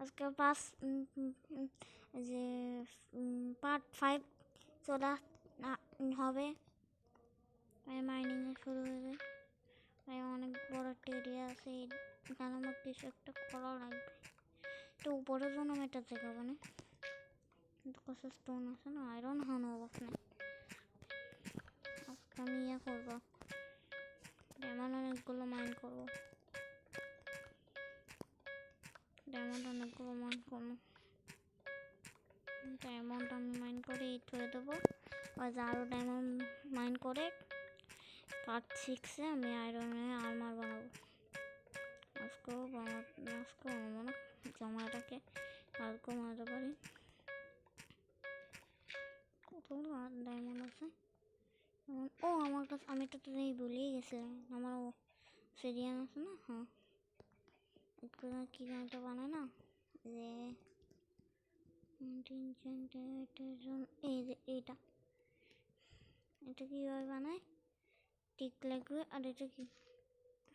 আজকে যে পার্ট 5 চলে হবে, মাইনিং শুরু হয়ে যায়। অনেক বড় একটা এরিয়া আছে, এখানে আমার কিছু একটা করা লাগবে। তো উপরের জন্য আমি এটা দেখাবো না, কিন্তু কিছু স্টোন আছে না, আয়রন হানো ওখানে। আজকে আমি করবো, ডায়মন্ড অনেকগুলো মাইন করবো, ডায়মন্ড আমি মাইন করে থয়ে দেবো। আরও ডায়মন্ড মাইন করে পার্ট 6-এ আমি আয়রনের আর্মার বানাবো। আজকেও বানাবো না, জমাটাকে কালকেও বানাতে পারি। কতগুলো ডায়মন্ড আছে। ও আমার কাছে, আমি তো তোদের ভুলেই গেছিলাম, আমার সিরিয়ান আছে না। হ্যাঁ, কি গানটা বানায় না, যে এই যে এটা কীভাবে বানায়, টিক লাগবে। আর এটা কি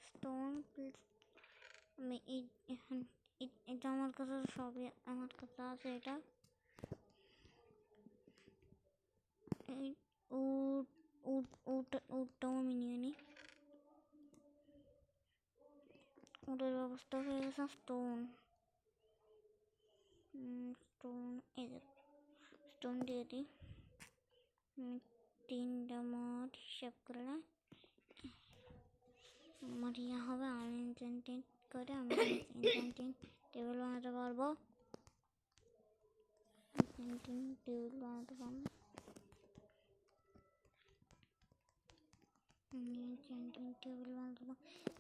স্টোন, আমি এটা আমার কাছে সবই আমার কাছে আছে। এটা উটটাও আমি নিয়ে নিই। উটের ব্যবস্থা হয়ে গেছে। স্টোন দিয়ে দিই। 3টা মড হিসাব করলে আমার হবে। আমি এনচেন্টিং করে আমি এনচেন্টিং টেবিল বানাতে পারবো।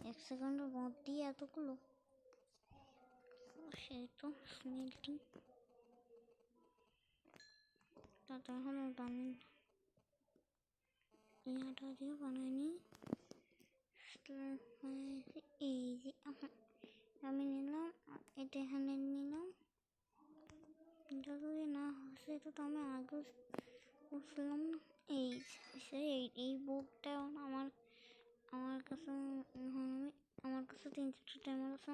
এক সেকেন্ডের মধ্যেই এতগুলো, সেই তো স্মেল্টিং তখন বানাটা দিয়ে বানাইনি। এই যে আমি নিলাম, এটা এখানে নিলাম। যদি না হচ্ছে তো আমি আগে বুঝলাম না। এই বুকটা আমার কাছে 3-4টা টাইমার আছে।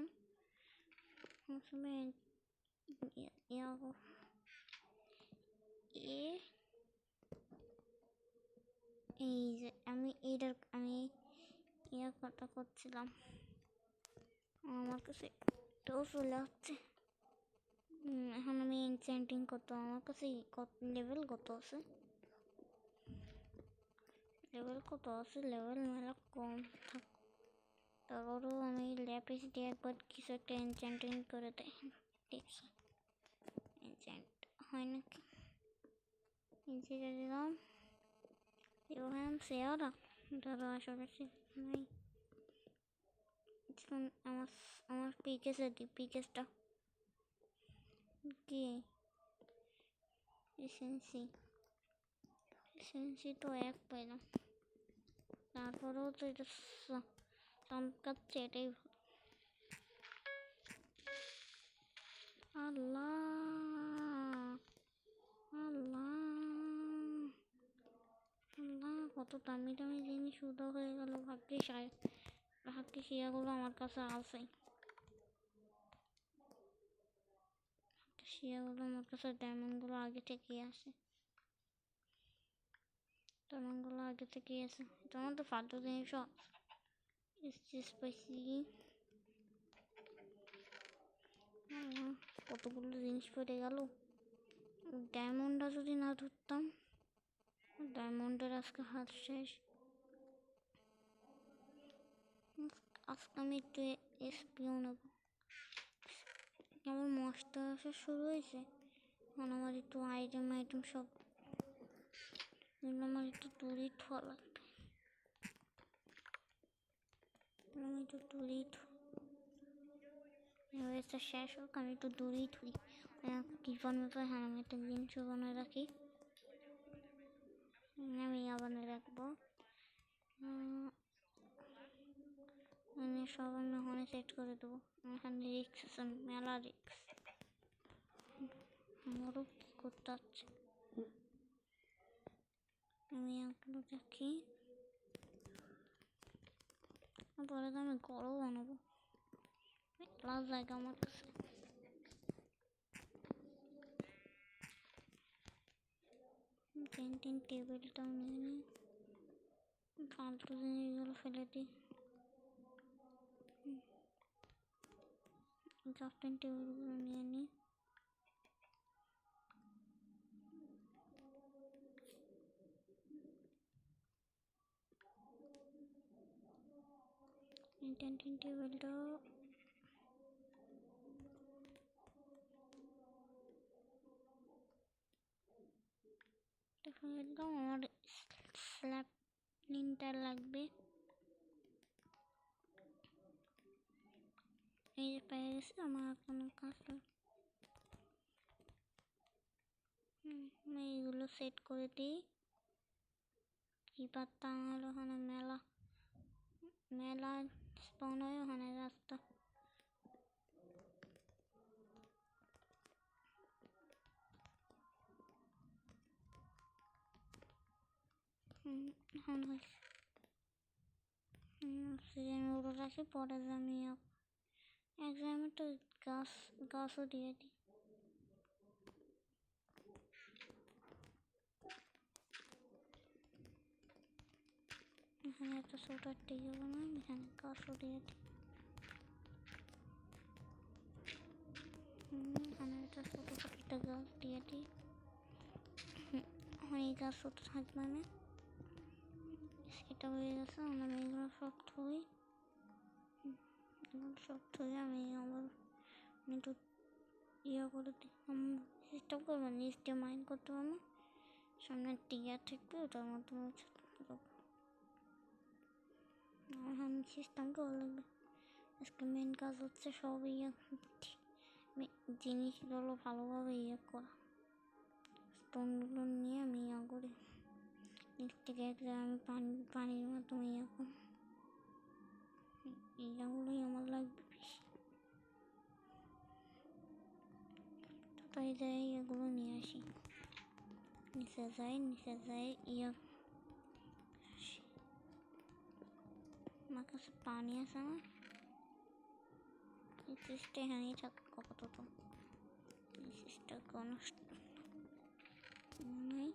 এই যে আমি কথা করছিলাম, আমার কাছে এটাও চলে আসছে। এখন আমি এনচেন্টিং করতে, আমার কাছে লেভেল কত আছে, লেভেল মেলা কম থাক। তারপরেও আমি ল্যাপিস দিয়ে একবার কিছু একটা এনচেন্টিং করে দেয়। দেখি এনচেন্ট হয় নাকি। নিচে দিলাম শেয়ারা, ধরো আশেপাশে নাই। আমার পিকেসটা কি এসেন্সি তো 1 পাইলাম। তারপরেও তো এটা চমকাচ্ছে, এটাই আল্লাহ আল্লাহ আল্লাহ, কত দামি দামি জিনিস উদা হয়ে গেল। ভাগ্যিস শিয়াগুলো আমার কাছে আছে। আমার কাছে ডায়মন্ডগুলো আগে থেকেই আছে। তোমার তো ফালতু জিনিস পাইছি। কতগুলো জিনিস পড়ে গেল। ডায়মন্ডটা যদি না ধরতাম, ডায়মন্ডের আজকে হাত শেষ। আজকে আমি একটু এসপিও নেব। আমার মশটা আসা শুরু হয়েছে। এখন আমার একটু আইটেম সব, আমার একটু তুলি ঠোয়া লাগবে। আমি একটু তুলি হয়েছে শেষ হোক, আমি একটু দূরেই থুই। কিফার মতো হ্যাঁ, আমি একটা জিনিস বানায় রাখি। আমি বানিয়ে রাখবো। সব আমি ওখানে সেট করে দেবো। এখানে রিক্স আছে, মেলা রিক্স। আমারও কি করতে হচ্ছে, আমি এগুলো দেখি। পরে তো আমি গড়ও বানাবো, মেলা জায়গা আমার কাছে। এনচেন্টিং টেবিলটাও নিয়ে নিই, ফালতু জিনিসগুলো ফেলে দিই। ক্রাফটিং টেবিলগুলো নিয়ে নিই। এনচেন্টিং টেবিলটাও একদম আমার স্ল্যাব লিনটা লাগবে। এই যে পেয়ে গেছে আমার কোনো কাজ। এইগুলো সেট করে দিই। কি পাত্তা আমার ওখানে মেলা মেলা স্পন হয় ওখানে রাস্তা। এখন অক্সিজেন ওগুলো রাখি, পরে আমি এক্সামে তো গাছও দিয়ে দিই। এখানে একটা ছোট একটা ইয়ে বানাই, এখানে গাছও দিয়ে দিই। এখানে একটা ছোট একটা গাছ দিয়ে দিই। এখন এই গাছ ছোট থাকবে না, সেটা হয়ে গেছে। আমি এগুলো সব থই, আমি আবার একটু ইয়ে করে দিই। চেষ্টা করবো নিচটা মাইন্ড করতে পারবো, সামনে টিয়ার থাকবে ওটার মধ্যে আমার সিস্টেম করা লাগবে। আজকে মেন কাজ হচ্ছে সব জিনিসগুলো ভালোভাবে করা। স্টোনগুলো নিয়ে আমি করি, নিচ থেকে আমি পানির মাধ্যমে করি। এইগুলোই আমার লাগবে বেশি। তাই যাই এগুলো নিয়ে আসি, নিচে যাই আমার কাছে পানি আছে না, এই চেষ্টা এখানেই থাক আপাতত। এই চেষ্টা নষ্ট নেই,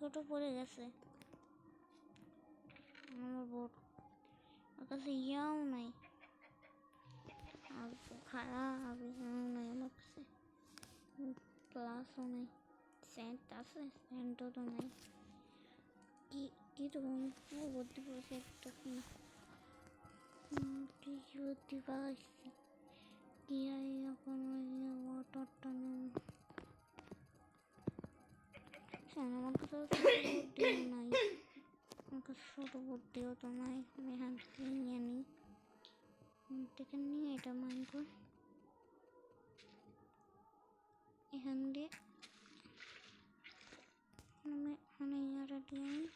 ওটা পড়ে গেছে আমার বোর্ড। ওর কাছে ইয়াও নাই, খারাপ নাই আমার কাছে, প্লাসও নেই। সেন্ট আছে, সেন্টও তো নাই। কি তো ভর্তি করেছে একটা কি ভর্তি পাচ্ছি কি এখন ওয়াটারটা নেই। আমার কাছে ভর্তিও নাই, আমার কাছে ছোটো ভর্তিও তো নাই। আমি এখান থেকে নিয়ে নিই, থেকে নিয়ে এটা মাইন্ড কর, এখান দিয়ে আমি ইয়াটা দিয়ে নিই।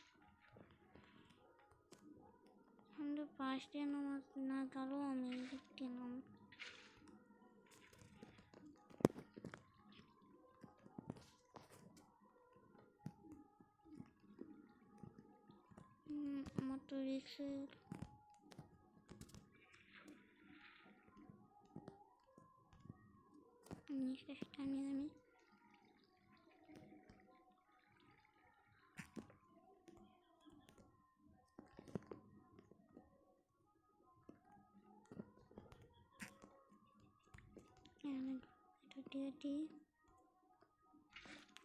আমাদের পাশ দিয়ে না গেলেও আমি দিক নাম আমার তো রিক্সের জিনিসটা নিয়ে আমি এটা দিয়ে দিই।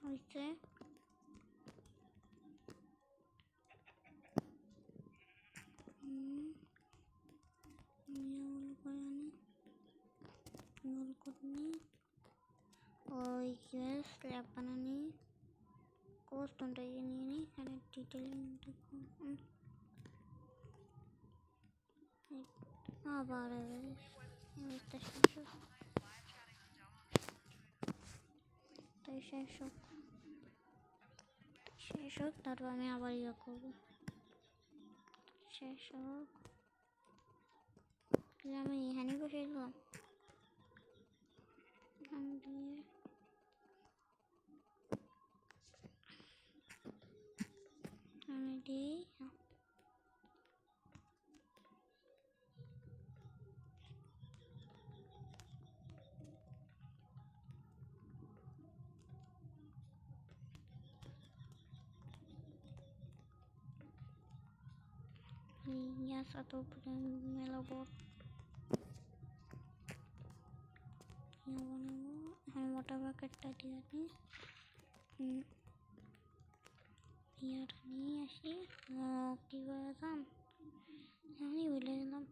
হয়েছে গোল করে নিই। ওই স্ল্যাব বানানি কোস্টনটা নিয়ে নিই, এখানে ডিটেলিংটা আবার শেষ হোক তারপর আমি আবার ইয়ে করবো। শেষ হোক, আমি এখানেই বসে দিলাম, এখান দিয়ে আমি দিই। ইয়াস এত মেলা বট এখন ওয়াটার বাকেটটা দিয়ে দিই ইয়াটা নিয়ে আসি কী করলাম আমি ভুলে গেলাম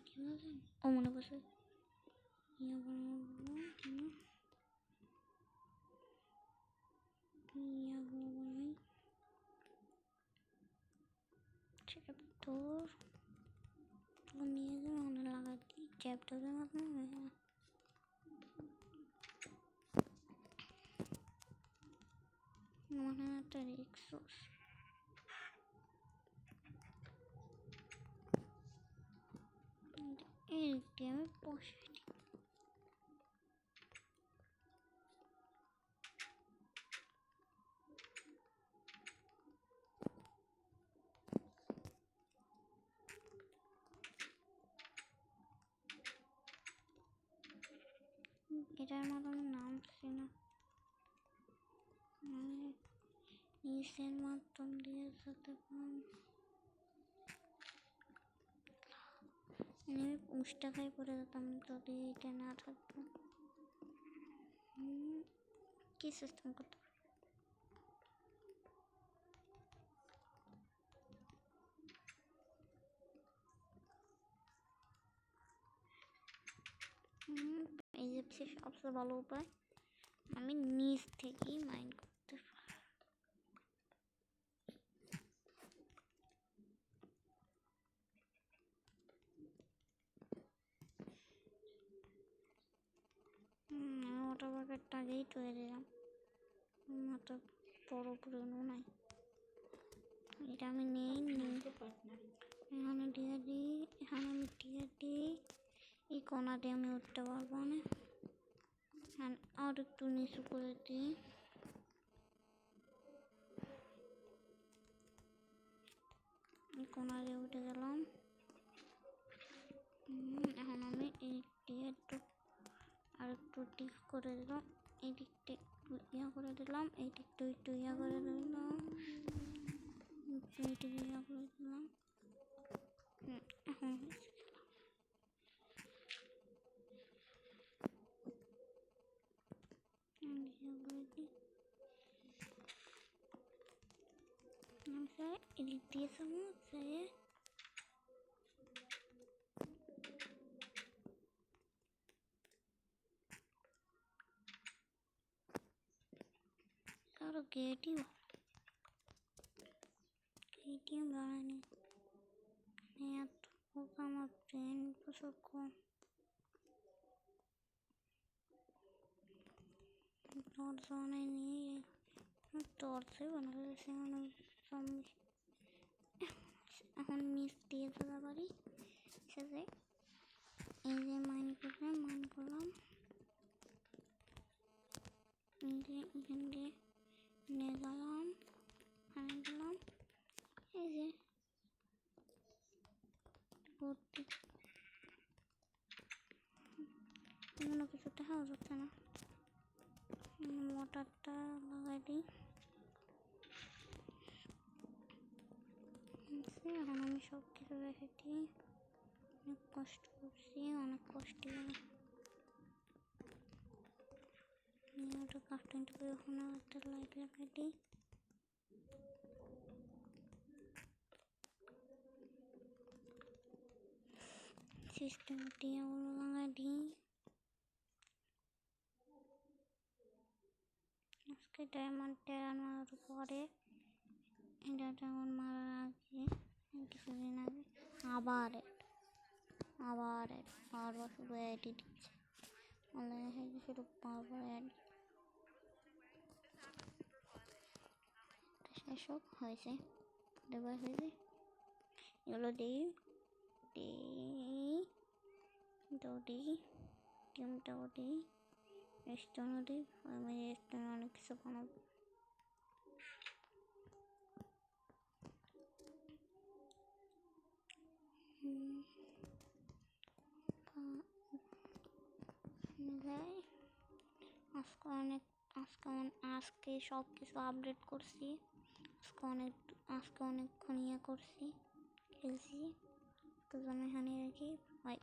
কী বললাম ও মনে বসে ইয়া বানাবো ইয়াগুলো বানাই চ্যাপ্টার নিয়ে যাবো মনে লাগাই দিই চ্যাপ্টারের মতন মনে একটা রিক্সোস এই দিয়ে আমি বসে এটার মতন নাম ছিল নিচের মাধ্যম দিয়ে যেতে আমি উষ্টাখাই পরে যেতাম যদি এটা না থাকতো কি সিস্টেম করতে এই যে সবচেয়ে ভালো উপায় আমি নিচ থেকেই মাইন্ড করতে পারি ওটা বাকেটটা আগেই তৈরি দিলাম মাত্র বড় পুরনো নাই এটা আমি নেই এখানে দিয়ে দিই এখানে আমি দিয়ে দিই এই কোনাতে আমি উঠতে পারবো না আর একটু নিচু করে দিই কোনা দিয়ে উঠে গেলাম এখন আমি এই দিয়ে একটু আর একটু ঠিক করে দিলাম এই দিকটা একটু ইয়া করে দিলাম এই দিকটা একটু ইয়া করে দিলাম এইটা ইয়া করে দিলাম এখন এদিক দিয়ে যাবো যেয়ে আরো গেটিং বানানি এত আমার ব্রেন প্রচুর কম টর্চ বানাইনি টর্চে বানাইছে এখন নিচ দিয়ে যেতে পারি সেটা এই যে মাইন করলাম এই যে এখান দিয়ে নিয়ে গেলাম গেলাম এই যে ভর্তি কোনো কিছু দেখা যাচ্ছে না মোটরটা লাগাই দিই এখন আমি সব কিছু রেখে দিই অনেক কষ্ট করছি অনেক কষ্টে ওটা কার্টুনটা করে ওখানে একটা লাইট লাগাই দিই সিস্টেম দিয়ে ওগুলো লাগাই দিই আজকে ডায়মন্ড মারার পরে এটা ডায়মন্ড মারার আগে কিছুদিন আগে আবার বারবার শুধু অ্যাডই দিচ্ছে অনলাইনে থেকে শুধু বারবার অ্যাড সেসব হয়েছে দেবার হয়েছে এগুলো দিই টিমটাও দিই স্টোনও দিই আমি স্টোন অনেক কিছু বানাবো আজকে সব কিছু আপডেট করছি আজকে আজকে অনেকক্ষণ ইয়ে করছি, খেলছি, তো জন্য এখানে রাখি। বাই।